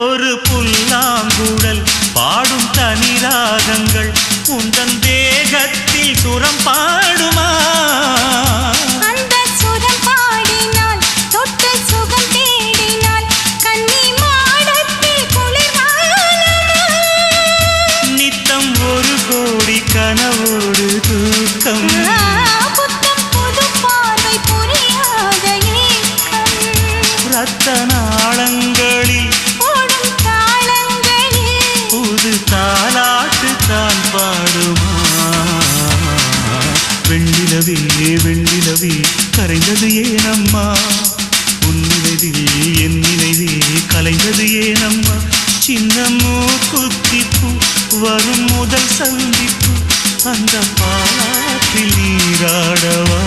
ஒரு புல்லாங்குழல் பாடும் தனிராகங்கள் உந்தன் தேகத்தில் சுரம் பாடுமா அந்த சுரம் பாடினால் தொட்டு சுகம் தேடினால் கன்னி மாடத்தில் குளிர்காலமா நித்தம் ஒரு கோடி கனவோடு தூக்கம் புத்தம் புது பார்வை புரியாத ஏக்கம் ரத்த நாளங்களில் ஓடும் தாளங்களில் புது தாலாட்டு தான் பாடுமா வெண்ணிலவே வெண்ணிலவே கரைந்தது ஏனம்மா உன் நினைவில் என் நினைவே கலைந்தது ஏனம்மா சின்ன மூக்குத்திப்பு வரும் முதல் சந்திப்பு அந்த பாலாற்றில் நீராடவா